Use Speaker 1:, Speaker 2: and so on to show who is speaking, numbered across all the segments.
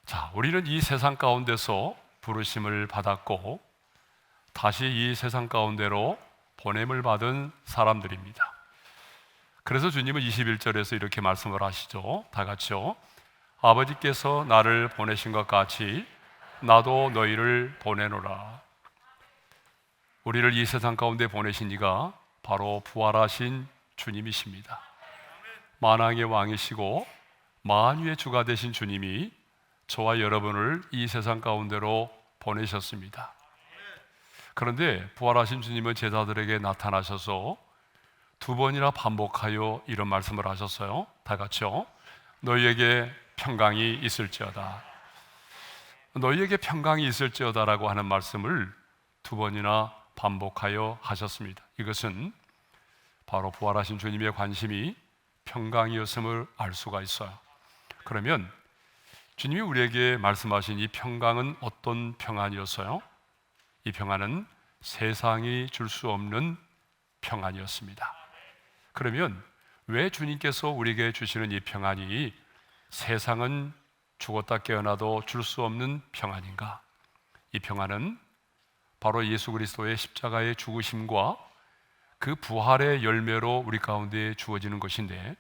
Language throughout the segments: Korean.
Speaker 1: 자, 우리는 이 세상 가운데서 부르심을 받았고 다시 이 세상 가운데로 보냄을 받은 사람들입니다. 그래서 주님은 21절에서 이렇게 말씀을 하시죠. 다 같이요. 아버지께서 나를 보내신 것 같이 나도 너희를 보내노라. 우리를 이 세상 가운데 보내신 이가 바로 부활하신 주님이십니다. 만왕의 왕이시고 만유의 주가 되신 주님이 저와 여러분을 이 세상 가운데로 보내셨습니다. 그런데 부활하신 주님은 제자들에게 나타나셔서 두 번이나 반복하여 이런 말씀을 하셨어요. 다 같이요. 너희에게 평강이 있을지어다. 너희에게 평강이 있을지어다라고 하는 말씀을 두 번이나 반복하여 하셨습니다. 이것은 바로 부활하신 주님의 관심이 평강이었음을 알 수가 있어요. 그러면 주님이 우리에게 말씀하신 이 평강은 어떤 평안이었어요? 이 평안은 세상이 줄 수 없는 평안이었습니다. 그러면 왜 주님께서 우리에게 주시는 이 평안이 세상은 죽었다 깨어나도 줄 수 없는 평안인가? 이 평안은 바로 예수 그리스도의 십자가의 죽으심과 그 부활의 열매로 우리 가운데 주어지는 것인데,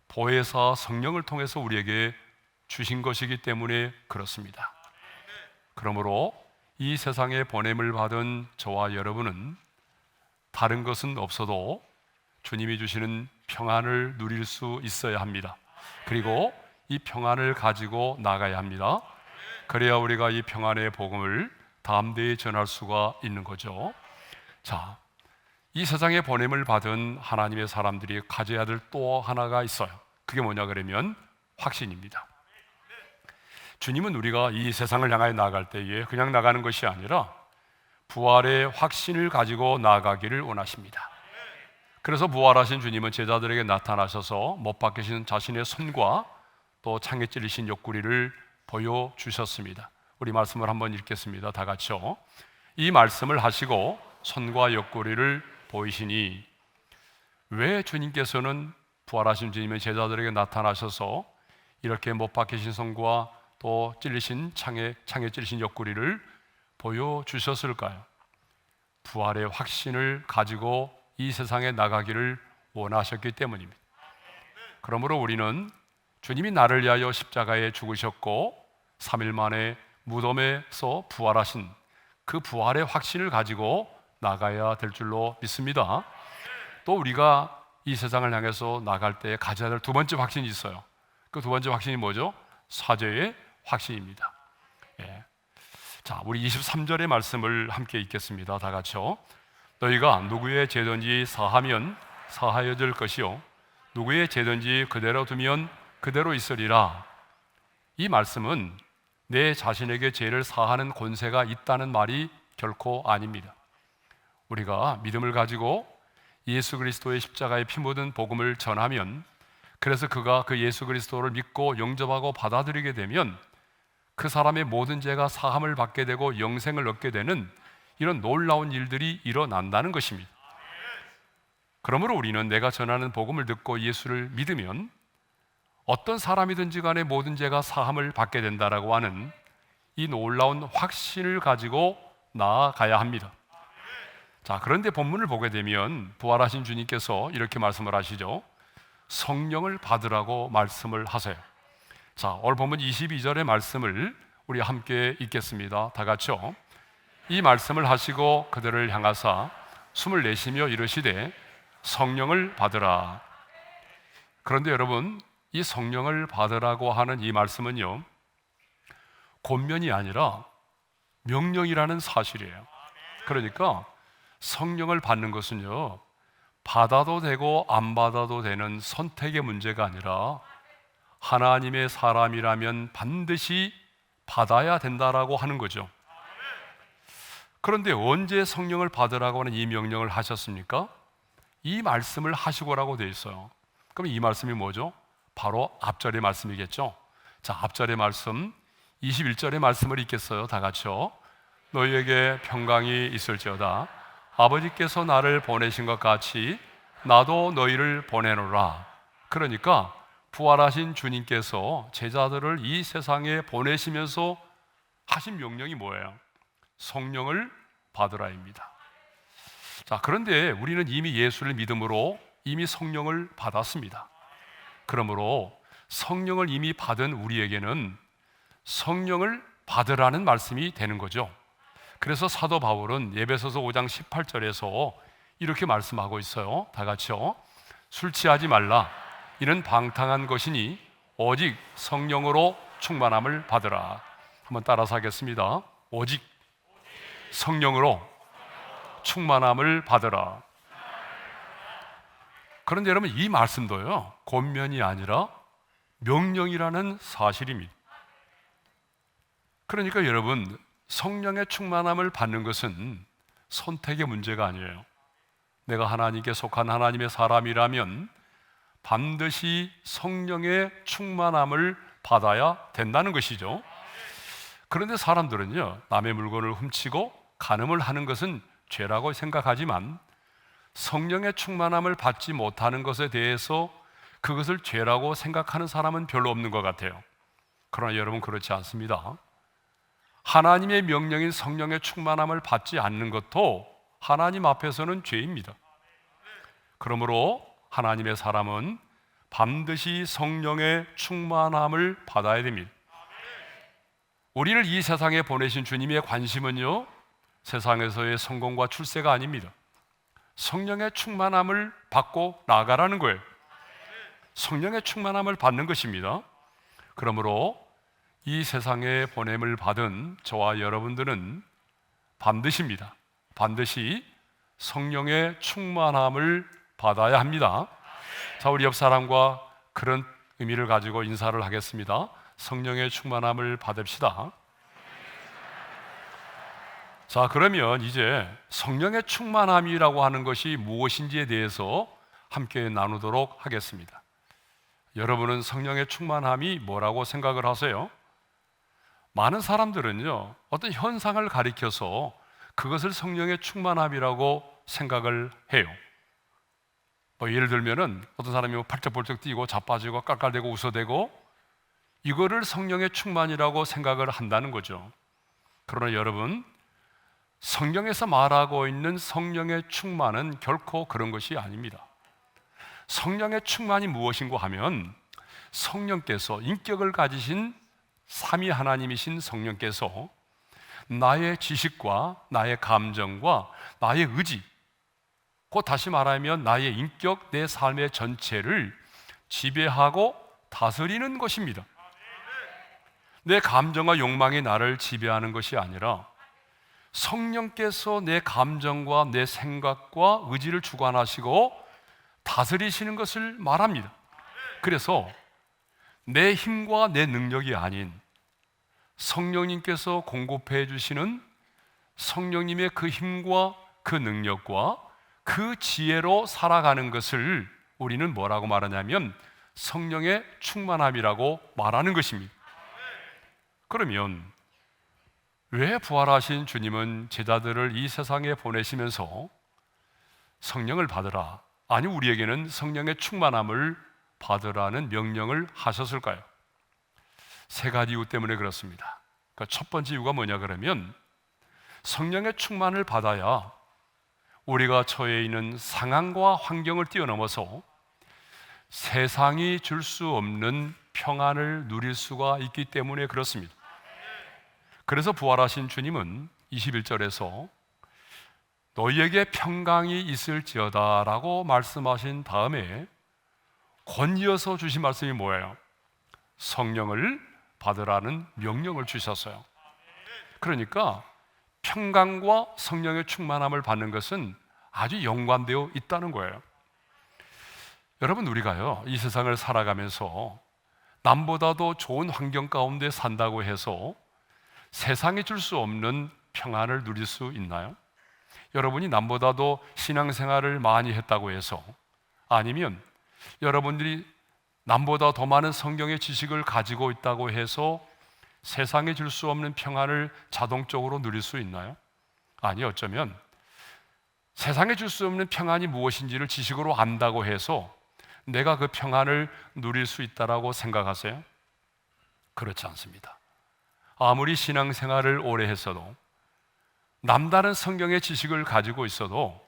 Speaker 1: 보혜사 성령을 통해서 우리에게 주신 것이기 때문에 그렇습니다. 그러므로 이 세상에 보냄을 받은 저와 여러분은 다른 것은 없어도 주님이 주시는 평안을 누릴 수 있어야 합니다. 그리고 이 평안을 가지고 나가야 합니다. 그래야 우리가 이 평안의 복음을 담대히 전할 수가 있는 거죠. 자, 이 세상에 보냄을 받은 하나님의 사람들이 가져야 될 또 하나가 있어요. 그게 뭐냐 그러면 확신입니다. 주님은 우리가 이 세상을 향하여 나아갈 때에 그냥 나가는 것이 아니라 부활의 확신을 가지고 나아가기를 원하십니다. 그래서 부활하신 주님은 제자들에게 나타나셔서 못 박히신 자신의 손과 또 창에 찔리신 옆구리를 보여주셨습니다. 우리 말씀을 한번 읽겠습니다. 다 같이요. 이 말씀을 하시고 손과 옆구리를 보이시니, 왜 주님께서는 부활하신 주님의 제자들에게 나타나셔서 이렇게 못 박히신 손과 또 찔리신 창에 찔리신 옆구리를 보여주셨을까요? 부활의 확신을 가지고 이 세상에 나가기를 원하셨기 때문입니다. 그러므로 우리는 주님이 나를 위하여 십자가에 죽으셨고 3일 만에 무덤에서 부활하신 그 부활의 확신을 가지고 나가야 될 줄로 믿습니다. 또 우리가 이 세상을 향해서 나갈 때 가져야 될 두 번째 확신이 있어요. 그 두 번째 확신이 뭐죠? 사죄의 확신입니다. 예. 자, 우리 23절의 말씀을 함께 읽겠습니다. 다 같이요. 너희가 누구의 죄든지 사하면 사하여질 것이요 누구의 죄든지 그대로 두면 그대로 있으리라. 이 말씀은 내 자신에게 죄를 사하는 권세가 있다는 말이 결코 아닙니다. 우리가 믿음을 가지고 예수 그리스도의 십자가에 피 묻은 복음을 전하면, 그래서 그가 그 예수 그리스도를 믿고 영접하고 받아들이게 되면 그 사람의 모든 죄가 사함을 받게 되고 영생을 얻게 되는 이런 놀라운 일들이 일어난다는 것입니다. 그러므로 우리는 내가 전하는 복음을 듣고 예수를 믿으면 어떤 사람이든지 간에 모든 죄가 사함을 받게 된다라고 하는 이 놀라운 확신을 가지고 나아가야 합니다. 자, 그런데 본문을 보게 되면 부활하신 주님께서 이렇게 말씀을 하시죠. 성령을 받으라고 말씀을 하세요. 자, 오늘 본문 22절의 말씀을 우리 함께 읽겠습니다. 다 같이요. 이 말씀을 하시고 그들을 향하사 숨을 내쉬며 이르시되 성령을 받으라. 그런데 여러분, 이 성령을 받으라고 하는 이 말씀은요, 권면이 아니라 명령이라는 사실이에요. 그러니까 성령을 받는 것은요, 받아도 되고 안 받아도 되는 선택의 문제가 아니라 하나님의 사람이라면 반드시 받아야 된다라고 하는 거죠. 그런데 언제 성령을 받으라고 하는 이 명령을 하셨습니까? 이 말씀을 하시고라고 되어 있어요. 그럼 이 말씀이 뭐죠? 바로 앞절의 말씀이겠죠. 자, 앞절의 말씀 21절의 말씀을 읽겠어요. 다 같이요. 너희에게 평강이 있을지어다. 아버지께서 나를 보내신 것 같이 나도 너희를 보내노라. 그러니까 부활하신 주님께서 제자들을 이 세상에 보내시면서 하신 명령이 뭐예요? 성령을 받으라입니다. 자, 그런데 우리는 이미 예수를 믿음으로 이미 성령을 받았습니다. 그러므로 성령을 이미 받은 우리에게는 성령을 받으라는 말씀이 되는 거죠. 그래서 사도 바울은 에베소서 5장 18절에서 이렇게 말씀하고 있어요. 다 같이요. 술 취하지 말라. 이는 방탕한 것이니 오직 성령으로 충만함을 받으라. 한번 따라서 하겠습니다. 오직 성령으로 충만함을 받으라. 그런데 여러분, 이 말씀도요, 권면이 아니라 명령이라는 사실입니다. 그러니까 여러분, 성령의 충만함을 받는 것은 선택의 문제가 아니에요. 내가 하나님께 속한 하나님의 사람이라면 반드시 성령의 충만함을 받아야 된다는 것이죠. 그런데 사람들은요, 남의 물건을 훔치고 간음을 하는 것은 죄라고 생각하지만 성령의 충만함을 받지 못하는 것에 대해서 그것을 죄라고 생각하는 사람은 별로 없는 것 같아요. 그러나 여러분, 그렇지 않습니다. 하나님의 명령인 성령의 충만함을 받지 않는 것도 하나님 앞에서는 죄입니다. 그러므로 하나님의 사람은 반드시 성령의 충만함을 받아야 됩니다. 우리를 이 세상에 보내신 주님의 관심은요, 세상에서의 성공과 출세가 아닙니다. 성령의 충만함을 받고 나아가라는 거예요. 성령의 충만함을 받는 것입니다. 그러므로 이 세상에 보냄을 받은 저와 여러분들은 반드시입니다. 반드시 성령의 충만함을 받아야 합니다. 자, 우리 옆 사람과 그런 의미를 가지고 인사를 하겠습니다. 성령의 충만함을 받읍시다. 자, 그러면 이제 성령의 충만함이라고 하는 것이 무엇인지에 대해서 함께 나누도록 하겠습니다. 여러분은 성령의 충만함이 뭐라고 생각을 하세요? 많은 사람들은요, 어떤 현상을 가리켜서 그것을 성령의 충만함이라고 생각을 해요. 예를 들면은 어떤 사람이 팔쩍팔쩍 뛰고 자빠지고 깔깔대고 웃어대고, 이거를 성령의 충만이라고 생각을 한다는 거죠. 그러나 여러분, 성경에서 말하고 있는 성령의 충만은 결코 그런 것이 아닙니다. 성령의 충만이 무엇인고 하면, 성령께서, 인격을 가지신 삼위 하나님이신 성령께서 나의 지식과 나의 감정과 나의 의지, 곧 다시 말하면 나의 인격, 내 삶의 전체를 지배하고 다스리는 것입니다. 내 감정과 욕망이 나를 지배하는 것이 아니라 성령께서 내 감정과 내 생각과 의지를 주관하시고 다스리시는 것을 말합니다. 그래서 내 힘과 내 능력이 아닌 성령님께서 공급해 주시는 성령님의 그 힘과 그 능력과 그 지혜로 살아가는 것을 우리는 뭐라고 말하냐면 성령의 충만함이라고 말하는 것입니다. 그러면 왜 부활하신 주님은 제자들을 이 세상에 보내시면서 성령을 받으라, 아니 우리에게는 성령의 충만함을 받으라는 명령을 하셨을까요? 세 가지 이유 때문에 그렇습니다. 그러니까 첫 번째 이유가 뭐냐 그러면, 성령의 충만을 받아야 우리가 처해 있는 상황과 환경을 뛰어넘어서 세상이 줄 수 없는 평안을 누릴 수가 있기 때문에 그렇습니다. 그래서 부활하신 주님은 21절에서 너희에게 평강이 있을지어다 라고 말씀하신 다음에 권이어서 주신 말씀이 뭐예요? 성령을 받으라는 명령을 주셨어요. 그러니까 평강과 성령의 충만함을 받는 것은 아주 연관되어 있다는 거예요. 여러분, 우리가요, 이 세상을 살아가면서 남보다도 좋은 환경 가운데 산다고 해서 세상이 줄 수 없는 평안을 누릴 수 있나요? 여러분이 남보다도 신앙생활을 많이 했다고 해서, 아니면 여러분들이 남보다 더 많은 성경의 지식을 가지고 있다고 해서 세상에 줄 수 없는 평안을 자동적으로 누릴 수 있나요? 아니, 어쩌면 세상에 줄 수 없는 평안이 무엇인지를 지식으로 안다고 해서 내가 그 평안을 누릴 수 있다라고 생각하세요? 그렇지 않습니다. 아무리 신앙생활을 오래 했어도, 남다른 성경의 지식을 가지고 있어도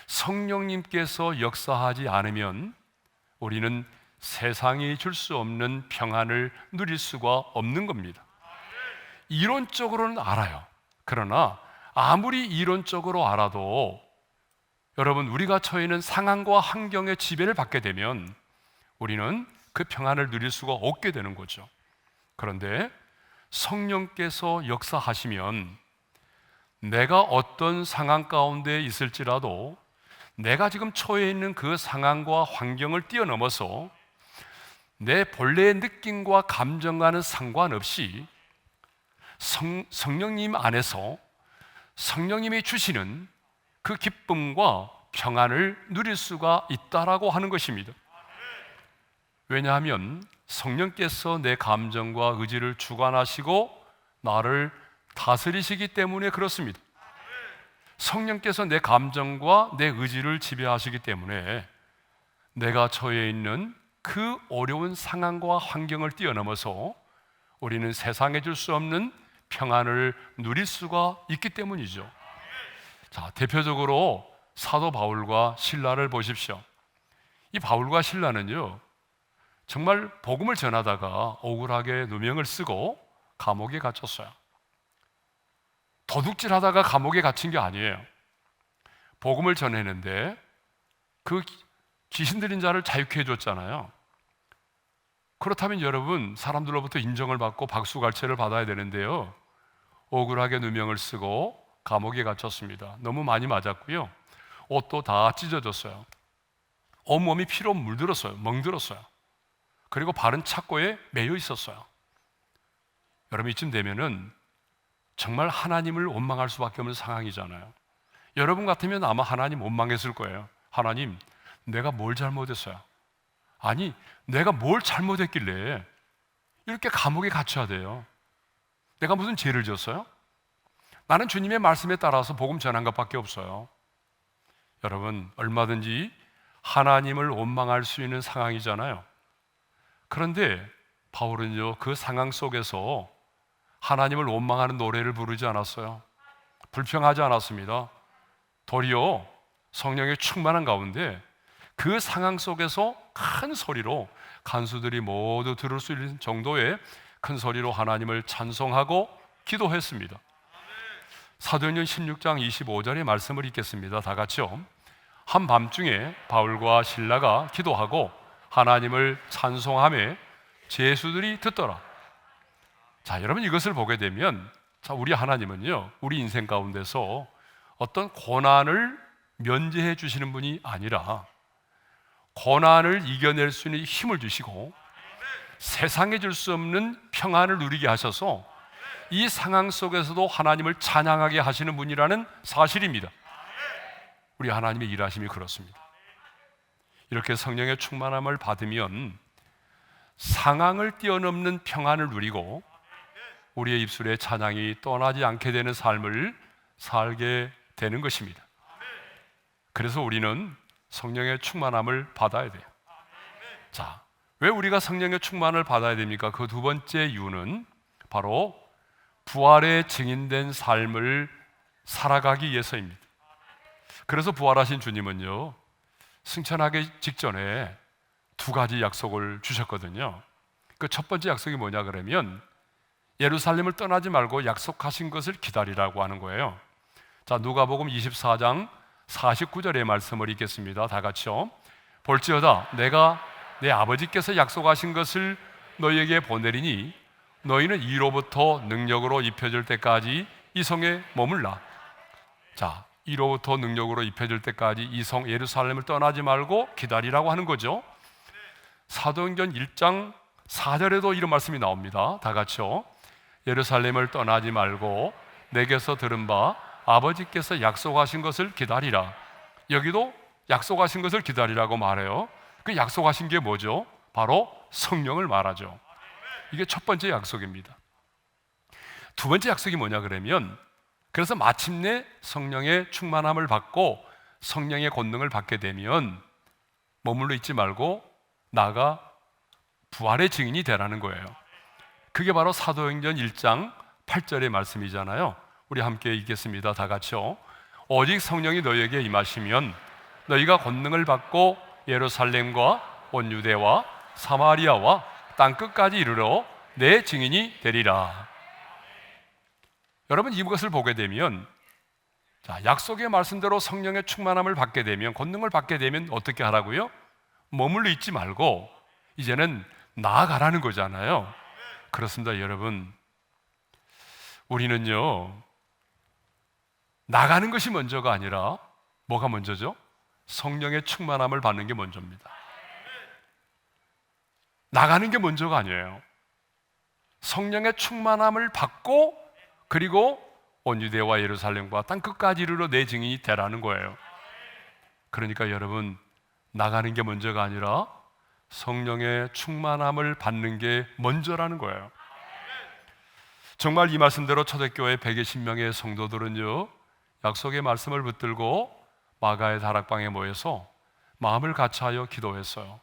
Speaker 1: 성령님께서 역사하지 않으면 우리는 세상이 줄 수 없는 평안을 누릴 수가 없는 겁니다. 이론적으로는 알아요. 그러나 아무리 이론적으로 알아도 여러분, 우리가 처해 있는 상황과 환경의 지배를 받게 되면 우리는 그 평안을 누릴 수가 없게 되는 거죠. 그런데 성령께서 역사하시면 내가 어떤 상황 가운데 있을지라도 내가 지금 처해 있는 그 상황과 환경을 뛰어넘어서 내 본래의 느낌과 감정과는 상관없이 성령님 안에서 성령님이 주시는 그 기쁨과 평안을 누릴 수가 있다라고 하는 것입니다. 왜냐하면 성령께서 내 감정과 의지를 주관하시고 나를 다스리시기 때문에 그렇습니다. 성령께서 내 감정과 내 의지를 지배하시기 때문에 내가 처해 있는 그 어려운 상황과 환경을 뛰어넘어서 우리는 세상에 줄 수 없는 평안을 누릴 수가 있기 때문이죠. 자, 대표적으로 사도 바울과 실라를 보십시오. 이 바울과 실라는요, 정말 복음을 전하다가 억울하게 누명을 쓰고 감옥에 갇혔어요. 도둑질하다가 감옥에 갇힌 게 아니에요. 복음을 전했는데 그 귀신 들린 자를 자유케 해줬잖아요. 그렇다면 여러분, 사람들로부터 인정을 받고 박수갈채를 받아야 되는데요, 억울하게 누명을 쓰고 감옥에 갇혔습니다. 너무 많이 맞았고요, 옷도 다 찢어졌어요. 온몸이 피로 물들었어요. 멍들었어요. 그리고 발은 착고에 매여 있었어요. 여러분, 이쯤 되면은 정말 하나님을 원망할 수밖에 없는 상황이잖아요. 여러분 같으면 아마 하나님 원망했을 거예요. 하나님, 내가 뭘 잘못했어요? 아니, 내가 뭘 잘못했길래 이렇게 감옥에 갇혀야 돼요? 내가 무슨 죄를 지었어요? 나는 주님의 말씀에 따라서 복음 전한 것밖에 없어요. 여러분, 얼마든지 하나님을 원망할 수 있는 상황이잖아요. 그런데 바울은요, 그 상황 속에서 하나님을 원망하는 노래를 부르지 않았어요. 불평하지 않았습니다. 도리어 성령의 충만한 가운데 그 상황 속에서 큰 소리로, 간수들이 모두 들을 수 있는 정도의 큰 소리로 하나님을 찬송하고 기도했습니다. 사도행전 16장 25절의 말씀을 읽겠습니다. 다 같이요. 한밤중에 바울과 실라가 기도하고 하나님을 찬송하며 제수들이 듣더라. 자, 여러분, 이것을 보게 되면, 자, 우리 하나님은요, 우리 인생 가운데서 어떤 고난을 면제해 주시는 분이 아니라 고난을 이겨낼 수 있는 힘을 주시고 세상에 줄 수 없는 평안을 누리게 하셔서 이 상황 속에서도 하나님을 찬양하게 하시는 분이라는 사실입니다. 우리 하나님의 일하심이 그렇습니다. 이렇게 성령의 충만함을 받으면 상황을 뛰어넘는 평안을 누리고 우리의 입술에 찬양이 떠나지 않게 되는 삶을 살게 되는 것입니다. 그래서 우리는 성령의 충만함을 받아야 돼요. 자, 왜 우리가 성령의 충만을 받아야 됩니까? 그 두 번째 이유는 바로 부활의 증인된 삶을 살아가기 위해서입니다. 그래서 부활하신 주님은요, 승천하기 직전에 두 가지 약속을 주셨거든요. 그 첫 번째 약속이 뭐냐 그러면 예루살렘을 떠나지 말고 약속하신 것을 기다리라고 하는 거예요. 자, 누가복음 24장 49절의 말씀을 읽겠습니다. 다 같이요. 볼지어다 내가 내 아버지께서 약속하신 것을 너희에게 보내리니 너희는 이로부터 능력으로 입혀질 때까지 이 성에 머물라. 자, 이로부터 능력으로 입혀질 때까지 이 성 예루살렘을 떠나지 말고 기다리라고 하는 거죠. 사도행전 1장 4절에도 이런 말씀이 나옵니다. 다 같이요. 예루살렘을 떠나지 말고 내게서 들은 바 아버지께서 약속하신 것을 기다리라. 여기도 약속하신 것을 기다리라고 말해요. 그 약속하신 게 뭐죠? 바로 성령을 말하죠. 이게 첫 번째 약속입니다. 두 번째 약속이 뭐냐 그러면, 그래서 마침내 성령의 충만함을 받고 성령의 권능을 받게 되면 머물러 있지 말고 나가 부활의 증인이 되라는 거예요. 그게 바로 사도행전 1장 8절의 말씀이잖아요. 우리 함께 읽겠습니다. 다 같이요. 오직 성령이 너희에게 임하시면 너희가 권능을 받고 예루살렘과 온 유대와 사마리아와 땅끝까지 이르러 내 증인이 되리라. 여러분, 이것을 보게 되면 약속의 말씀대로 성령의 충만함을 받게 되면, 권능을 받게 되면 어떻게 하라고요? 머물러 있지 말고 이제는 나아가라는 거잖아요. 그렇습니다. 여러분, 우리는요 나가는 것이 먼저가 아니라 뭐가 먼저죠? 성령의 충만함을 받는 게 먼저입니다. 나가는 게 먼저가 아니에요. 성령의 충만함을 받고 그리고 온 유대와 예루살렘과 땅끝까지 이르러 내 증인이 되라는 거예요. 그러니까 여러분, 나가는 게 먼저가 아니라 성령의 충만함을 받는 게 먼저라는 거예요. 정말 이 말씀대로 초대교회 120명의 성도들은요 약속의 말씀을 붙들고 마가의 다락방에 모여서 마음을 같이하여 기도했어요.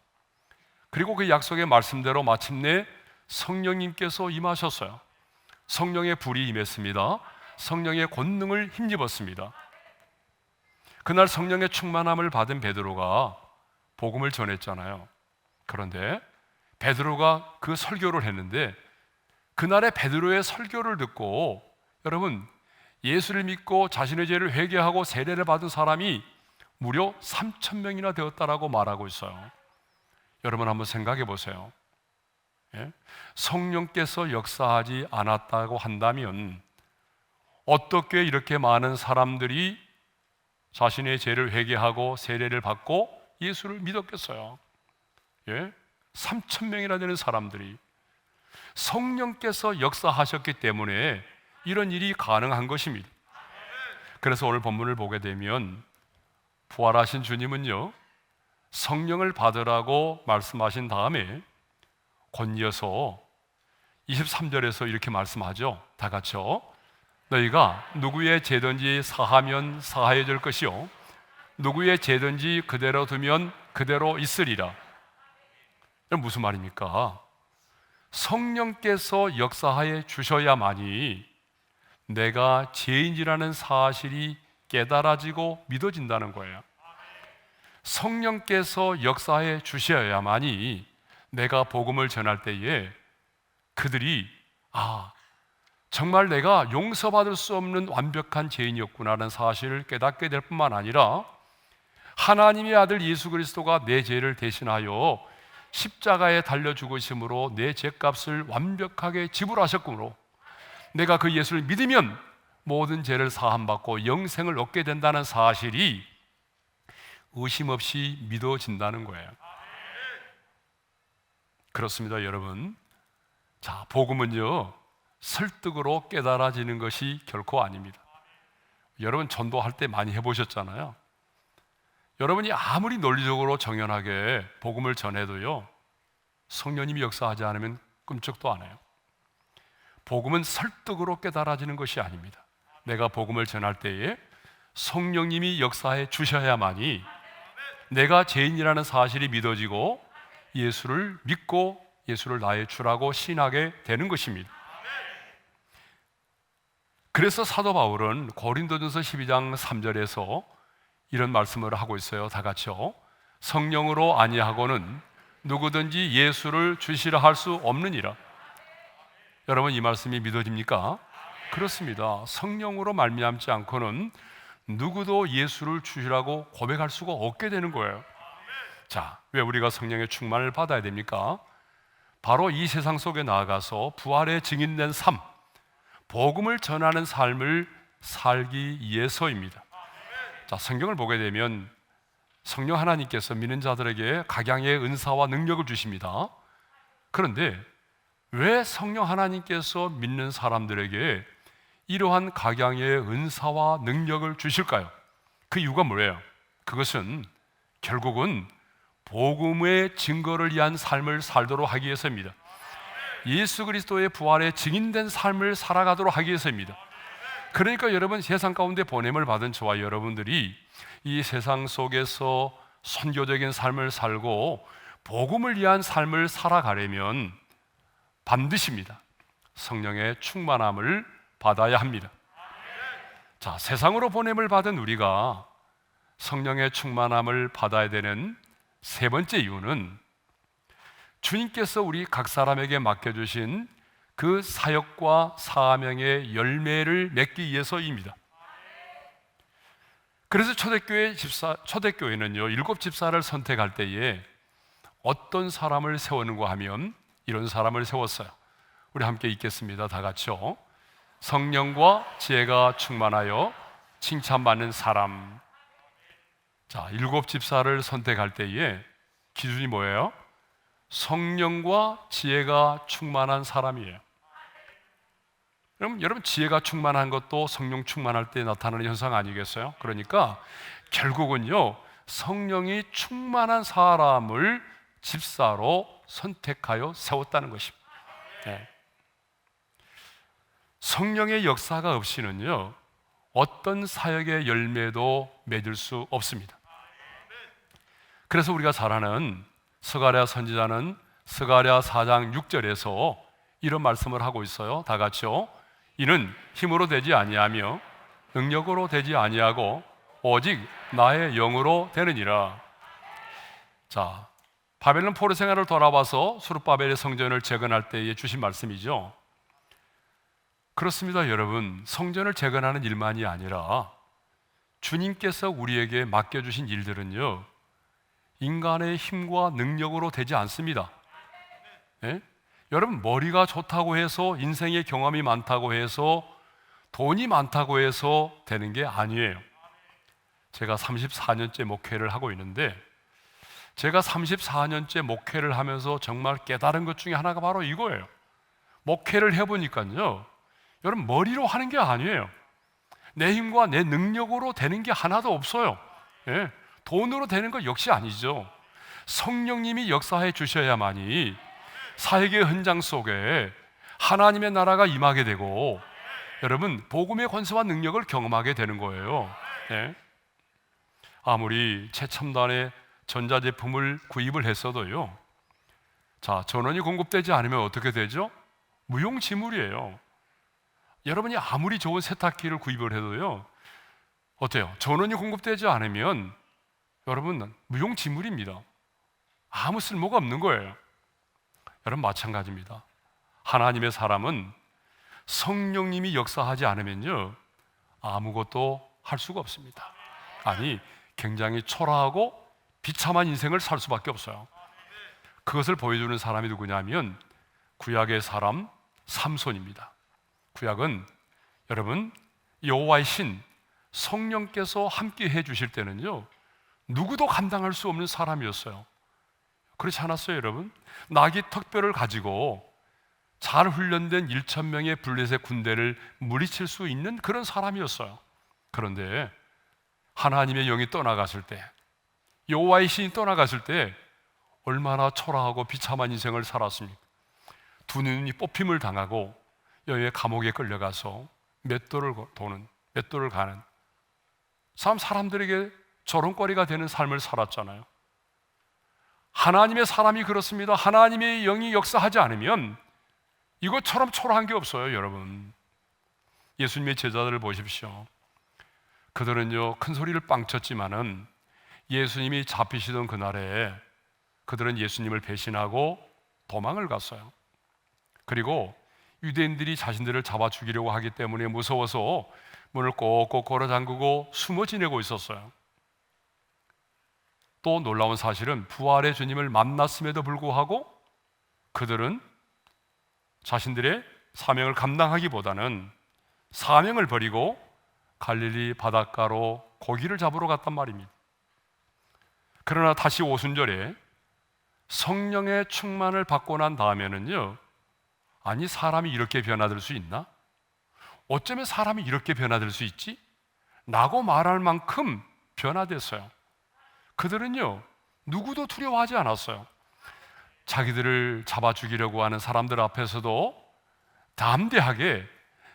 Speaker 1: 그리고 그 약속의 말씀대로 마침내 성령님께서 임하셨어요. 성령의 불이 임했습니다. 성령의 권능을 힘입었습니다. 그날 성령의 충만함을 받은 베드로가 복음을 전했잖아요. 그런데 베드로가 그 설교를 했는데 그날의 베드로의 설교를 듣고 여러분, 예수를 믿고 자신의 죄를 회개하고 세례를 받은 사람이 무려 3,000명이나 되었다라고 말하고 있어요. 여러분 한번 생각해 보세요. 성령께서 역사하지 않았다고 한다면 어떻게 이렇게 많은 사람들이 자신의 죄를 회개하고 세례를 받고 예수를 믿었겠어요? 3,000명이나 되는 사람들이 성령께서 역사하셨기 때문에 이런 일이 가능한 것입니다. 그래서 오늘 본문을 보게 되면 부활하신 주님은요 성령을 받으라고 말씀하신 다음에 곧이어서 23절에서 이렇게 말씀하죠. 다 같이요. 너희가 누구의 죄든지 사하면 사하여질 것이요 누구의 죄든지 그대로 두면 그대로 있으리라. 이건 무슨 말입니까? 성령께서 역사하여 주셔야만이 내가 죄인이라는 사실이 깨달아지고 믿어진다는 거예요. 성령께서 역사해 주셔야만이 내가 복음을 전할 때에 그들이 정말 내가 용서받을 수 없는 완벽한 죄인이었구나라는 사실을 깨닫게 될 뿐만 아니라 하나님의 아들 예수 그리스도가 내 죄를 대신하여 십자가에 달려 죽으심으로 내 죄값을 완벽하게 지불하셨으므로 내가 그 예수를 믿으면 모든 죄를 사함받고 영생을 얻게 된다는 사실이 의심 없이 믿어진다는 거예요. 그렇습니다, 여러분. 자, 복음은요 설득으로 깨달아지는 것이 결코 아닙니다. 여러분 전도할 때 많이 해보셨잖아요. 여러분이 아무리 논리적으로 정연하게 복음을 전해도요 성령님이 역사하지 않으면 끔찍도 안 해요. 복음은 설득으로 깨달아지는 것이 아닙니다. 내가 복음을 전할 때에 성령님이 역사해 주셔야만이 내가 죄인이라는 사실이 믿어지고 예수를 믿고 예수를 나의 주라고 신하게 되는 것입니다. 그래서 사도 바울은 고린도전서 12장 3절에서 이런 말씀을 하고 있어요. 다 같이요. 성령으로 아니하고는 누구든지 예수를 주시라 할 수 없느니라. 여러분 이 말씀이 믿어집니까? 그렇습니다. 성령으로 말미암지 않고는 누구도 예수를 주시라고 고백할 수가 없게 되는 거예요. 자, 왜 우리가 성령의 충만을 받아야 됩니까? 바로 이 세상 속에 나아가서 부활의 증인된 삶, 복음을 전하는 삶을 살기 위해서입니다. 자, 성경을 보게 되면 성령 하나님께서 믿는 자들에게 각양의 은사와 능력을 주십니다. 그런데 왜 성령 하나님께서 믿는 사람들에게 이러한 각양의 은사와 능력을 주실까요? 그 이유가 뭐예요? 그것은 결국은 복음의 증거를 위한 삶을 살도록 하기 위해서입니다. 예수 그리스도의 부활에 증인된 삶을 살아가도록 하기 위해서입니다. 그러니까 여러분 세상 가운데 보냄을 받은 저와 여러분들이 이 세상 속에서 선교적인 삶을 살고 복음을 위한 삶을 살아가려면 반드시입니다. 성령의 충만함을 받아야 합니다. 자, 세상으로 보냄을 받은 우리가 성령의 충만함을 받아야 되는 세 번째 이유는 주님께서 우리 각 사람에게 맡겨주신 그 사역과 사명의 열매를 맺기 위해서입니다. 그래서 초대교회는요, 7 집사를 선택할 때에 어떤 사람을 세우는가 하면 이런 사람을 세웠어요. 우리 함께 읽겠습니다. 다 같이요. 성령과 지혜가 충만하여 칭찬받는 사람. 자, 7 집사를 선택할 때에 기준이 뭐예요? 성령과 지혜가 충만한 사람이에요. 그럼 여러분, 지혜가 충만한 것도 성령 충만할 때 나타나는 현상 아니겠어요? 그러니까 결국은요, 성령이 충만한 사람을 집사로 선택하여 세웠다는 것입니다. 네. 성령의 역사가 없이는요, 어떤 사역의 열매도 맺을 수 없습니다. 그래서 우리가 잘 아는 스가랴 선지자는 스가랴 4장 6절에서 이런 말씀을 하고 있어요. 다 같이요. 이는 힘으로 되지 아니하며 능력으로 되지 아니하고 오직 나의 영으로 되느니라. 자, 바벨론 포로 생활을 돌아와서 수르바벨의 성전을 재건할 때에 주신 말씀이죠. 그렇습니다, 여러분. 성전을 재건하는 일만이 아니라 주님께서 우리에게 맡겨주신 일들은요, 인간의 힘과 능력으로 되지 않습니다. 네? 여러분, 머리가 좋다고 해서, 인생의 경험이 많다고 해서, 돈이 많다고 해서 되는 게 아니에요. 제가 34년째 목회를 하고 있는데, 제가 34년째 목회를 하면서 정말 깨달은 것 중에 하나가 바로 이거예요. 목회를 해보니까요, 여러분, 머리로 하는 게 아니에요. 내 힘과 내 능력으로 되는 게 하나도 없어요. 예, 돈으로 되는 것 역시 아니죠. 성령님이 역사해 주셔야만이 사역의 현장 속에 하나님의 나라가 임하게 되고, 여러분, 복음의 권세와 능력을 경험하게 되는 거예요. 예? 아무리 최첨단의 전자제품을 구입을 했어도요, 자, 전원이 공급되지 않으면 어떻게 되죠? 무용지물이에요. 여러분이 아무리 좋은 세탁기를 구입을 해도요, 어때요? 전원이 공급되지 않으면 여러분 무용지물입니다. 아무 쓸모가 없는 거예요. 여러분, 마찬가지입니다. 하나님의 사람은 성령님이 역사하지 않으면요, 아무것도 할 수가 없습니다. 아니, 굉장히 초라하고 비참한 인생을 살 수밖에 없어요. 그것을 보여주는 사람이 누구냐면 구약의 사람 삼손입니다. 구약은 여러분, 여호와의 신 성령께서 함께 해주실 때는요, 누구도 감당할 수 없는 사람이었어요. 그렇지 않았어요, 여러분? 나귀 턱뼈를 가지고 잘 훈련된 1,000명의 블레셋 군대를 무리칠 수 있는 그런 사람이었어요. 그런데 하나님의 영이 떠나갔을 때, 여호와의 신이 떠나갔을 때 얼마나 초라하고 비참한 인생을 살았습니까? 두 눈이 뽑힘을 당하고 여호와의 감옥에 끌려가서 몇 돌을 가는 사람들에게 조롱거리가 되는 삶을 살았잖아요. 하나님의 사람이 그렇습니다. 하나님의 영이 역사하지 않으면 이것처럼 초라한 게 없어요, 여러분. 예수님의 제자들을 보십시오. 그들은요, 큰 소리를 빵 쳤지만은 예수님이 잡히시던 그날에 그들은 예수님을 배신하고 도망을 갔어요. 그리고 유대인들이 자신들을 잡아 죽이려고 하기 때문에 무서워서 문을 꼭꼭 걸어 잠그고 숨어 지내고 있었어요. 또 놀라운 사실은 부활의 주님을 만났음에도 불구하고 그들은 자신들의 사명을 감당하기보다는 사명을 버리고 갈릴리 바닷가로 고기를 잡으러 갔단 말입니다. 그러나 다시 오순절에 성령의 충만을 받고 난 다음에는요, 아니, 사람이 이렇게 변화될 수 있나? 어쩌면 사람이 이렇게 변화될 수 있지? 라고 말할 만큼 변화됐어요. 그들은요, 누구도 두려워하지 않았어요. 자기들을 잡아 죽이려고 하는 사람들 앞에서도 담대하게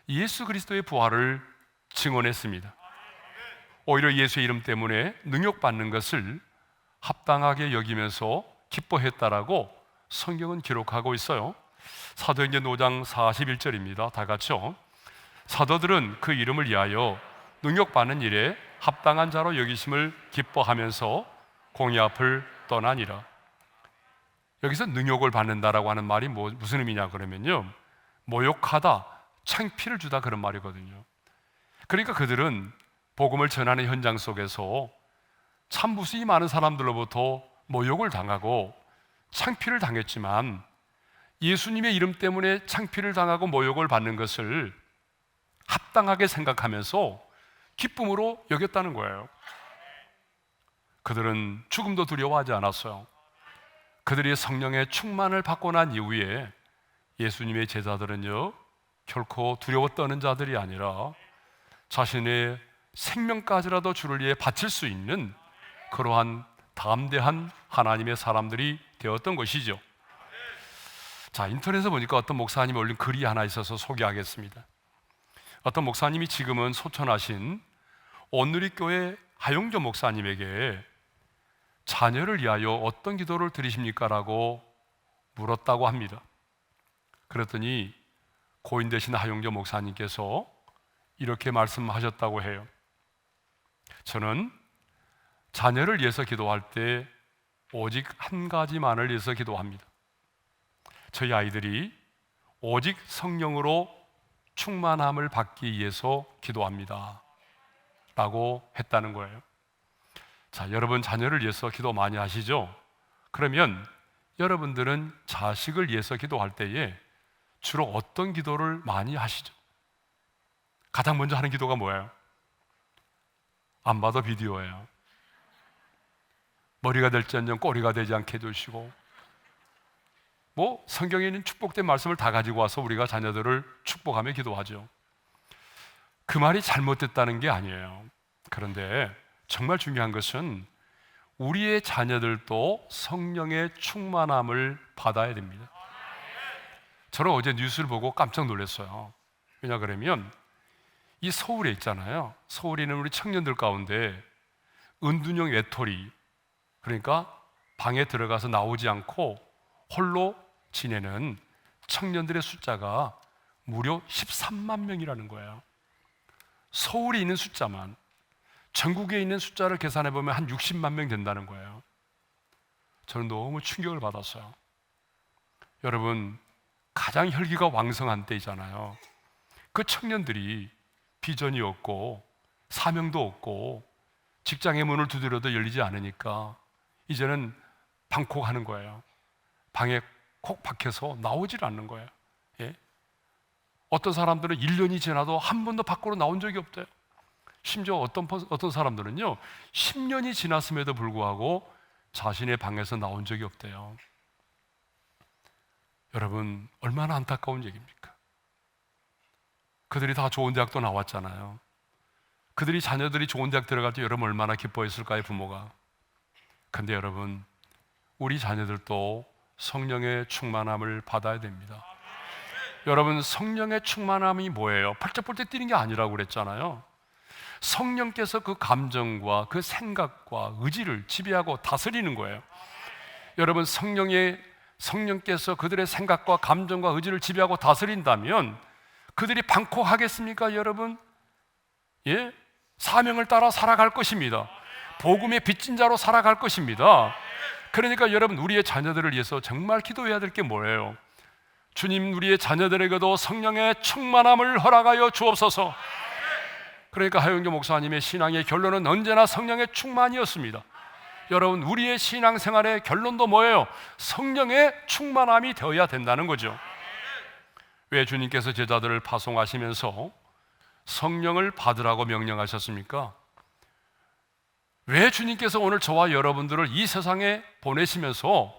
Speaker 1: 예수 그리스도의 부활을 증언했습니다. 오히려 예수의 이름 때문에 능욕받는 것을 합당하게 여기면서 기뻐했다라고 성경은 기록하고 있어요. 사도행전 5장 41절입니다. 다 같이요. 사도들은 그 이름을 위하여 능욕받는 일에 합당한 자로 여기심을 기뻐하면서 공의 앞을 떠나니라. 여기서 능욕을 받는다라고 하는 말이 무슨 의미냐 그러면요, 모욕하다, 창피를 주다 그런 말이거든요. 그러니까 그들은 복음을 전하는 현장 속에서 참 무수히 많은 사람들로부터 모욕을 당하고 창피를 당했지만 예수님의 이름 때문에 창피를 당하고 모욕을 받는 것을 합당하게 생각하면서 기쁨으로 여겼다는 거예요. 그들은 죽음도 두려워하지 않았어요. 그들이 성령의 충만을 받고 난 이후에 예수님의 제자들은요, 결코 두려워 떠는 자들이 아니라 자신의 생명까지라도 주를 위해 바칠 수 있는 그러한 담대한 하나님의 사람들이 되었던 것이죠. 자, 인터넷에 보니까 어떤 목사님이 올린 글이 하나 있어서 소개하겠습니다. 어떤 목사님이 지금은 소천하신 온누리교회 하용조 목사님에게 자녀를 위하여 어떤 기도를 드리십니까? 라고 물었다고 합니다. 그랬더니 고인 되신 하용조 목사님께서 이렇게 말씀하셨다고 해요. 저는 자녀를 위해서 기도할 때 오직 한 가지만을 위해서 기도합니다. 저희 아이들이 오직 성령으로 충만함을 받기 위해서 기도합니다 라고 했다는 거예요. 자, 여러분 자녀를 위해서 기도 많이 하시죠? 그러면 여러분들은 자식을 위해서 기도할 때에 주로 어떤 기도를 많이 하시죠? 가장 먼저 하는 기도가 뭐예요? 안 봐도 비디오예요. 머리가 될지언정 꼬리가 되지 않게 해주시고, 성경에 있는 축복된 말씀을 다 가지고 와서 우리가 자녀들을 축복하며 기도하죠. 그 말이 잘못됐다는 게 아니에요. 그런데 정말 중요한 것은 우리의 자녀들도 성령의 충만함을 받아야 됩니다. 저는 어제 뉴스를 보고 깜짝 놀랐어요. 왜냐 그러면 이 서울에 있잖아요. 서울에 있는 우리 청년들 가운데 은둔형 외톨이, 그러니까 방에 들어가서 나오지 않고 홀로 지내는 청년들의 숫자가 무려 13만 명이라는 거예요. 서울에 있는 숫자만, 전국에 있는 숫자를 계산해 보면 한 60만 명 된다는 거예요. 저는 너무 충격을 받았어요. 여러분, 가장 혈기가 왕성한 때이잖아요. 그 청년들이 비전이 없고 사명도 없고 직장의 문을 두드려도 열리지 않으니까 이제는 방콕하는 거예요. 방에 콕 박혀서 나오질 않는 거예요. 예? 어떤 사람들은 1년이 지나도 한 번도 밖으로 나온 적이 없대요. 심지어 어떤 사람들은요 10년이 지났음에도 불구하고 자신의 방에서 나온 적이 없대요. 여러분, 얼마나 안타까운 얘기입니까? 그들이 다 좋은 대학도 나왔잖아요. 그들이 자녀들이 좋은 대학 들어갈 때 여러분 얼마나 기뻐했을까요, 부모가? 근데 여러분, 우리 자녀들도 성령의 충만함을 받아야 됩니다. 여러분, 성령의 충만함이 뭐예요? 펄쩍펄쩍 뛰는 게 아니라고 그랬잖아요. 성령께서 그 감정과 그 생각과 의지를 지배하고 다스리는 거예요. 여러분, 성령께서 그들의 생각과 감정과 의지를 지배하고 다스린다면 그들이 방콕하겠습니까, 여러분? 예? 사명을 따라 살아갈 것입니다. 복음의 빚진 자로 살아갈 것입니다. 그러니까 여러분, 우리의 자녀들을 위해서 정말 기도해야 될 게 뭐예요? 주님, 우리의 자녀들에게도 성령의 충만함을 허락하여 주옵소서. 그러니까 하용조 목사님의 신앙의 결론은 언제나 성령의 충만이었습니다. 여러분, 우리의 신앙생활의 결론도 뭐예요? 성령의 충만함이 되어야 된다는 거죠. 왜 주님께서 제자들을 파송하시면서 성령을 받으라고 명령하셨습니까? 왜 주님께서 오늘 저와 여러분들을 이 세상에 보내시면서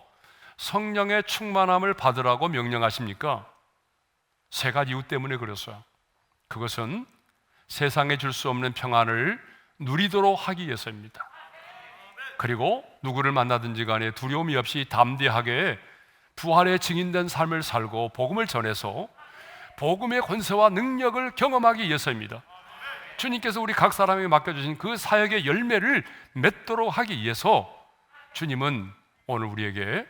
Speaker 1: 성령의 충만함을 받으라고 명령하십니까? 세 가지 이유 때문에 그랬어요. 그것은 세상에 줄 수 없는 평안을 누리도록 하기 위해서입니다. 그리고 누구를 만나든지 간에 두려움이 없이 담대하게 부활의 증인된 삶을 살고 복음을 전해서 복음의 권세와 능력을 경험하기 위해서입니다. 주님께서 우리 각 사람에게 맡겨주신 그 사역의 열매를 맺도록 하기 위해서 주님은 오늘 우리에게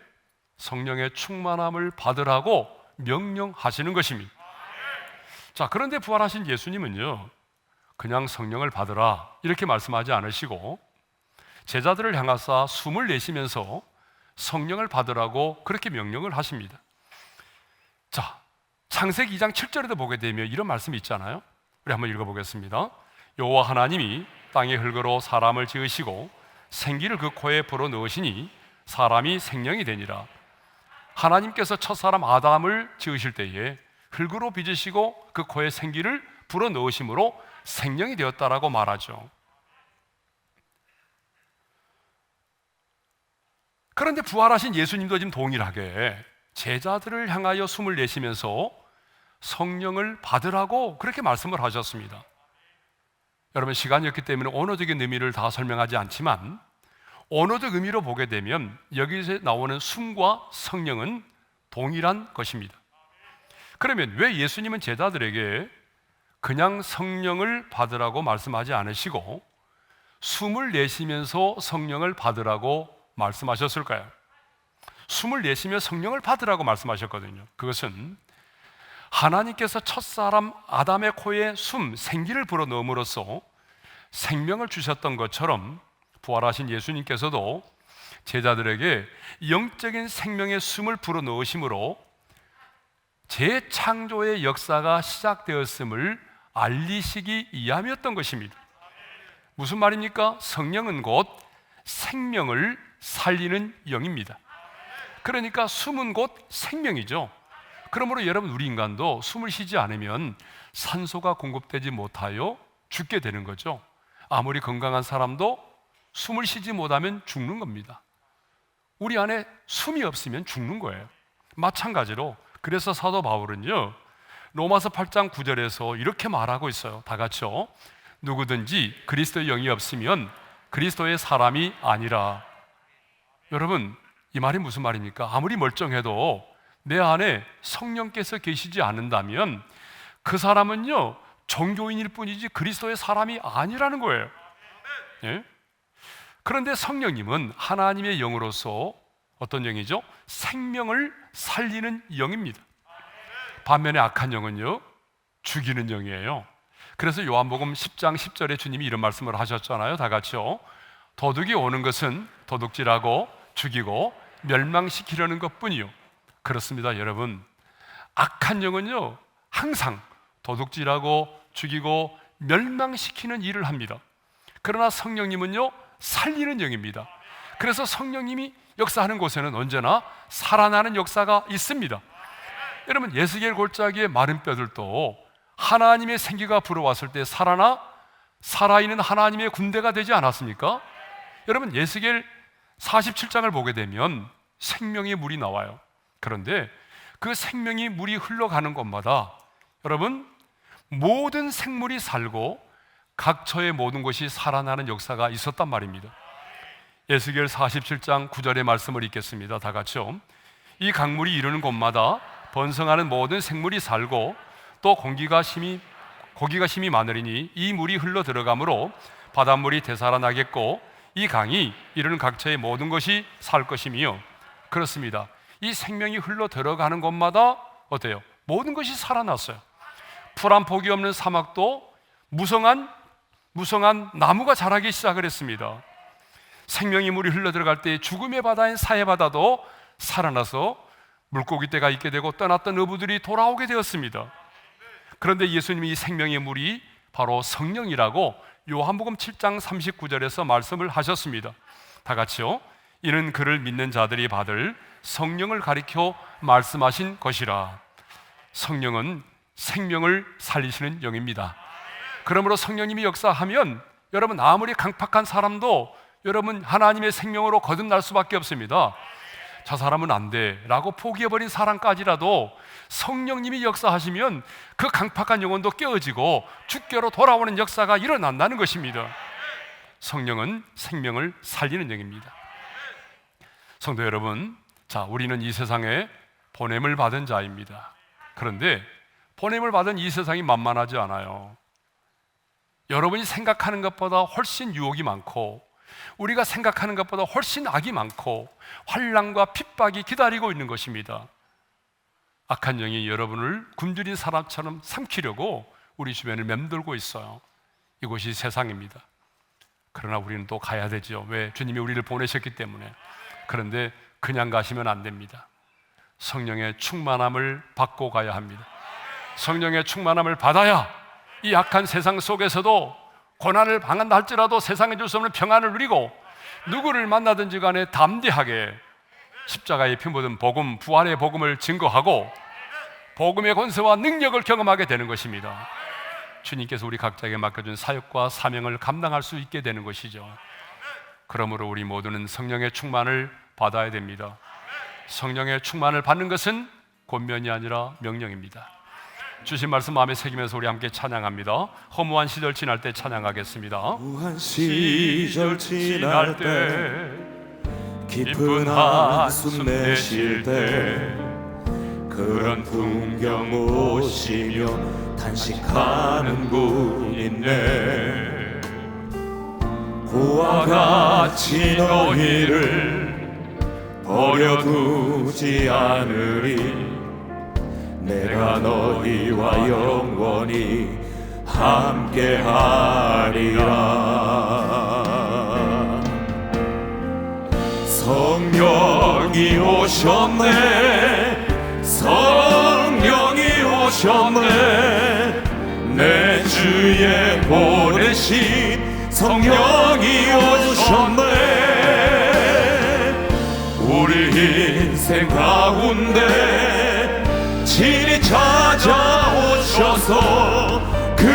Speaker 1: 성령의 충만함을 받으라고 명령하시는 것입니다. 자, 그런데 부활하신 예수님은요, 그냥 성령을 받으라 이렇게 말씀하지 않으시고 제자들을 향하사 숨을 내쉬면서 성령을 받으라고 그렇게 명령을 하십니다. 자, 창세기 2장 7절에도 보게 되면 이런 말씀이 있잖아요. 우리 한번 읽어보겠습니다. 여호와 하나님이 땅의 흙으로 사람을 지으시고 생기를 그 코에 불어넣으시니 사람이 생명이 되니라. 하나님께서 첫사람 아담을 지으실 때에 흙으로 빚으시고 그 코에 생기를 불어넣으심으로 생명이 되었다라고 말하죠. 그런데 부활하신 예수님도 지금 동일하게 제자들을 향하여 숨을 내쉬면서 성령을 받으라고 그렇게 말씀을 하셨습니다. 여러분, 시간이 없기 때문에 언어적인 의미를 다 설명하지 않지만 언어적 의미로 보게 되면 여기서 나오는 숨과 성령은 동일한 것입니다. 그러면 왜 예수님은 제자들에게 그냥 성령을 받으라고 말씀하지 않으시고 숨을 내쉬면서 성령을 받으라고 말씀하셨을까요? 숨을 내쉬며 성령을 받으라고 말씀하셨거든요. 그것은 하나님께서 첫사람 아담의 코에 생기를 불어넣음으로써 생명을 주셨던 것처럼 부활하신 예수님께서도 제자들에게 영적인 생명의 숨을 불어넣으심으로 재창조의 역사가 시작되었음을 알리시기 위함이었던 것입니다. 무슨 말입니까? 성령은 곧 생명을 살리는 영입니다. 그러니까 숨은 곧 생명이죠. 그러므로 여러분, 우리 인간도 숨을 쉬지 않으면 산소가 공급되지 못하여 죽게 되는 거죠. 아무리 건강한 사람도 숨을 쉬지 못하면 죽는 겁니다. 우리 안에 숨이 없으면 죽는 거예요. 마찬가지로 그래서 사도 바울은요, 로마서 8장 9절에서 이렇게 말하고 있어요. 다 같이요. 누구든지 그리스도의 영이 없으면 그리스도의 사람이 아니라. 여러분, 이 말이 무슨 말입니까? 아무리 멀쩡해도 내 안에 성령께서 계시지 않는다면 그 사람은요, 종교인일 뿐이지 그리스도의 사람이 아니라는 거예요. 예? 그런데 성령님은 하나님의 영으로서 어떤 영이죠? 생명을 살리는 영입니다. 반면에 악한 영은요, 죽이는 영이에요. 그래서 요한복음 10장 10절에 주님이 이런 말씀을 하셨잖아요. 다 같이요. 도둑이 오는 것은 도둑질하고 죽이고 멸망시키려는 것뿐이요. 그렇습니다, 여러분. 악한 영은요, 항상 도둑질하고 죽이고 멸망시키는 일을 합니다. 그러나 성령님은요, 살리는 영입니다. 그래서 성령님이 역사하는 곳에는 언제나 살아나는 역사가 있습니다. 여러분, 예수겔 골짜기의 마른 뼈들도 하나님의 생기가 불어왔을 때 살아있는 하나님의 군대가 되지 않았습니까? 여러분, 예수겔 47장을 보게 되면 생명의 물이 나와요. 그런데 그 생명이 물이 흘러가는 곳마다 여러분, 모든 생물이 살고 각처의 모든 것이 살아나는 역사가 있었단 말입니다. 에스겔 47장 9절의 말씀을 읽겠습니다. 다 같이요. 이 강물이 이르는 곳마다 번성하는 모든 생물이 살고 또 고기가 심히 많으리니 이 물이 흘러 들어가므로 바닷물이 되살아나겠고 이 강이 이르는 각처의 모든 것이 살 것이며. 그렇습니다. 이 생명이 흘러 들어가는 곳마다 어때요? 모든 것이 살아났어요. 풀 한 폭이 없는 사막도 무성한 나무가 자라기 시작을 했습니다. 생명의 물이 흘러 들어갈 때 죽음의 바다인 사해 바다도 살아나서 물고기 떼가 있게 되고 떠났던 어부들이 돌아오게 되었습니다. 그런데 예수님이 이 생명의 물이 바로 성령이라고 요한복음 7장 39절에서 말씀을 하셨습니다. 다 같이요. 이는 그를 믿는 자들이 받을 성령을 가리켜 말씀하신 것이라. 성령은 생명을 살리시는 영입니다. 그러므로 성령님이 역사하면 여러분, 아무리 강팍한 사람도 여러분 하나님의 생명으로 거듭날 수밖에 없습니다. 저 사람은 안 돼 라고 포기해버린 사람까지라도 성령님이 역사하시면 그 강팍한 영혼도 깨어지고 주께로 돌아오는 역사가 일어난다는 것입니다. 성령은 생명을 살리는 영입니다. 성도 여러분, 자, 우리는 이 세상에 보냄을 받은 자입니다. 그런데 보냄을 받은 이 세상이 만만하지 않아요. 여러분이 생각하는 것보다 훨씬 유혹이 많고 우리가 생각하는 것보다 훨씬 악이 많고 환난과 핍박이 기다리고 있는 것입니다. 악한 영이 여러분을 굶주린 사람처럼 삼키려고 우리 주변을 맴돌고 있어요. 이곳이 세상입니다. 그러나 우리는 또 가야 되죠. 왜? 주님이 우리를 보내셨기 때문에. 그런데 그냥 가시면 안 됩니다. 성령의 충만함을 받고 가야 합니다. 성령의 충만함을 받아야 이 악한 세상 속에서도 고난을 당한다 할지라도 세상에 줄 수 없는 평안을 누리고 누구를 만나든지 간에 담대하게 십자가의 피 묻은 복음, 부활의 복음을 증거하고 복음의 권세와 능력을 경험하게 되는 것입니다. 주님께서 우리 각자에게 맡겨준 사역과 사명을 감당할 수 있게 되는 것이죠. 그러므로 우리 모두는 성령의 충만을 받아야 됩니다. 성령의 충만을 받는 것은 권면이 아니라 명령입니다. 주신 말씀 마음에 새기면서 우리 함께 찬양합니다. 허무한 시절 지날 때 찬양하겠습니다.
Speaker 2: 허무한 시절 지날 때 깊은 한숨 내쉴 때 그런 풍경 오시며 탄식하는 군인네 고와 같이 너희를 버려두지 않으리 내가 너희와 영원히 함께하리라. 성령이 오셨네 성령이 오셨네 내 주에 보내신 성령이 오셨네 우리 인생 가운데 친히 찾아오셔서 그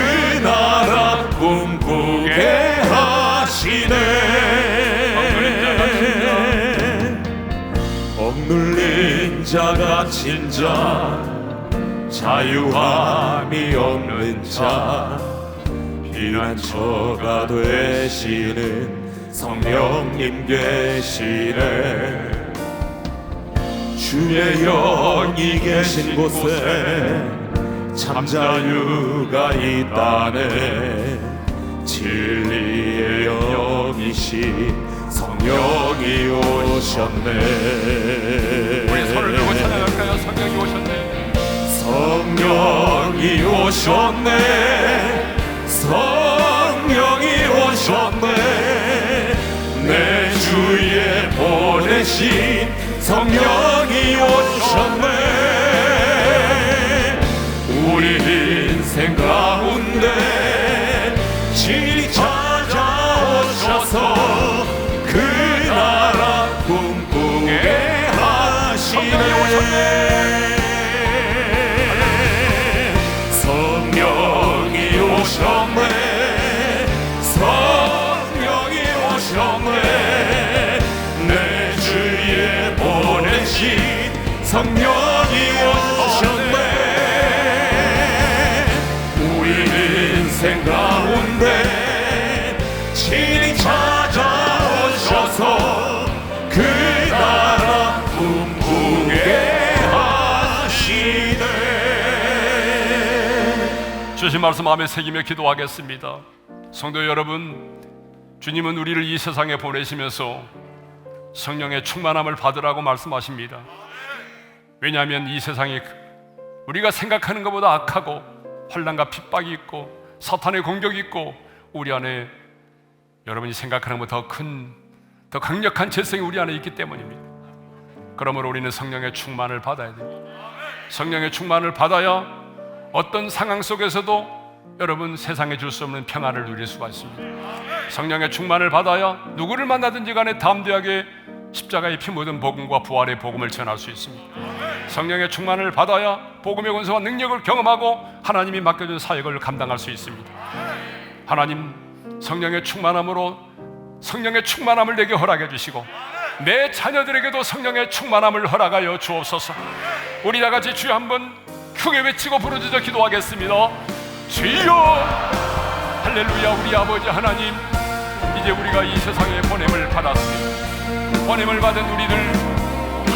Speaker 2: 나라 꿈꾸게 하시네 억눌린 자가 진자 자유함이 없는 자 피난처가 되시는 성령님 계시네 주의 영이 계신 곳에 참 자유가 있다네 진리의 영이신 성령이 오셨네
Speaker 1: 우리 손을 들고 찬양할까요? 성령이 오셨네
Speaker 2: 성령이 오셨네 성령이 오셨네 내 주에 보내신 성령이 오셨네 우리 인생 가운데 친히 찾아오셔서 그 나라 꿈꾸게 하시네 성령이 오셨네 성령이 오셨네 내 주에 보내신 성령이 오셨네 우리 인생 가운데 친히 찾아오셔서 그 나라 꿈꾸게 하시네
Speaker 1: 주신 말씀 마음에 새기며 기도하겠습니다. 성도 여러분, 주님은 우리를 이 세상에 보내시면서 성령의 충만함을 받으라고 말씀하십니다. 왜냐하면 이 세상이 우리가 생각하는 것보다 악하고 환난과 핍박이 있고 사탄의 공격이 있고 우리 안에 여러분이 생각하는 것보다 더 큰, 더 강력한 재성이 우리 안에 있기 때문입니다. 그러므로 우리는 성령의 충만을 받아야 됩니다. 성령의 충만을 받아야 어떤 상황 속에서도 여러분 세상에 줄 수 없는 평안을 누릴 수가 있습니다. 성령의 충만을 받아야 누구를 만나든지 간에 담대하게 십자가의 피 묻은 복음과 부활의 복음을 전할 수 있습니다. 성령의 충만을 받아야 복음의 권세와 능력을 경험하고 하나님이 맡겨준 사역을 감당할 수 있습니다. 하나님 성령의 충만함으로 성령의 충만함을 내게 허락해 주시고 내 자녀들에게도 성령의 충만함을 허락하여 주옵소서. 우리 다 같이 주여 한번 크게 외치고 부르짖어 기도하겠습니다. 주여 할렐루야. 우리 아버지 하나님, 이제 우리가 이 세상에 보냄을 받았습니다. 보냄을 받은 우리들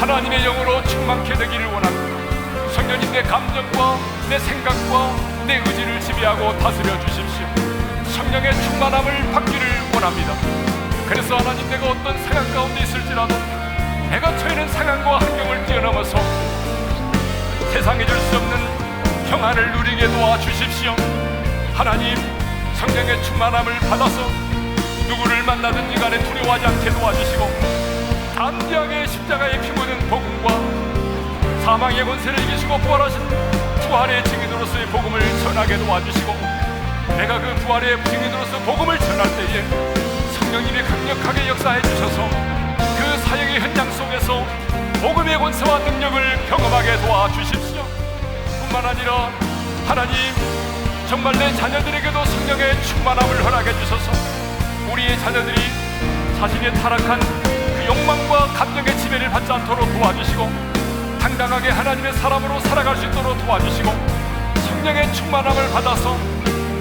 Speaker 1: 하나님의 영으로 충만케 되기를 원합니다. 성령님 내 감정과 내 생각과 내 의지를 지배하고 다스려 주십시오. 성령의 충만함을 받기를 원합니다. 그래서 하나님, 내가 어떤 상황 가운데 있을지라도 내가 처해는 상황과 환경을 뛰어넘어서 세상에 줄 수 없는 평안을 누리게 도와주십시오. 하나님, 성령의 충만함을 받아서 누구를 만나든지 간에 두려워하지 않게 도와주시고 담대하게 십자가에 피 묻은 복음과 사망의 권세를 이기시고 부활하신 부활의 증인으로서의 복음을 전하게 도와주시고, 내가 그 부활의 증인으로서 복음을 전할 때에 성령님이 강력하게 역사해 주셔서 그 사역의 현장 속에서 복음의 권세와 능력을 경험하게 도와주십시오. 뿐만 아니라 하나님, 정말 내 자녀들에게도 성령의 충만함을 허락해 주셔서 우리의 자녀들이 자신의 타락한 그 욕망과 감정의 지배를 받지 않도록 도와주시고 당당하게 하나님의 사람으로 살아갈 수 있도록 도와주시고, 성령의 충만함을 받아서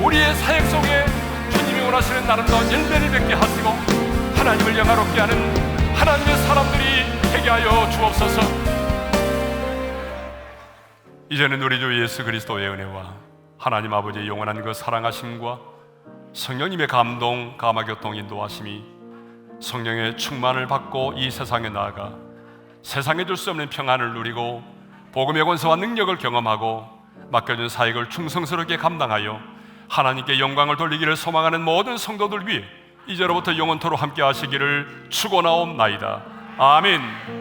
Speaker 1: 우리의 사역 속에 주님이 원하시는 아름다운 열매를 맺게 하시고 하나님을 영화롭게 하는 하나님의 사람들이 되게 하여 주옵소서. 이제는 우리 주 예수 그리스도의 은혜와 하나님 아버지의 영원한 그 사랑하심과 성령님의 감동, 감화교통 인도하심이 성령의 충만을 받고 이 세상에 나아가 세상에 줄 수 없는 평안을 누리고 복음의 권세와 능력을 경험하고 맡겨진 사역을 충성스럽게 감당하여 하나님께 영광을 돌리기를 소망하는 모든 성도들 위해 이제로부터 영원토록 함께 하시기를 축원하옵나이다. 아멘.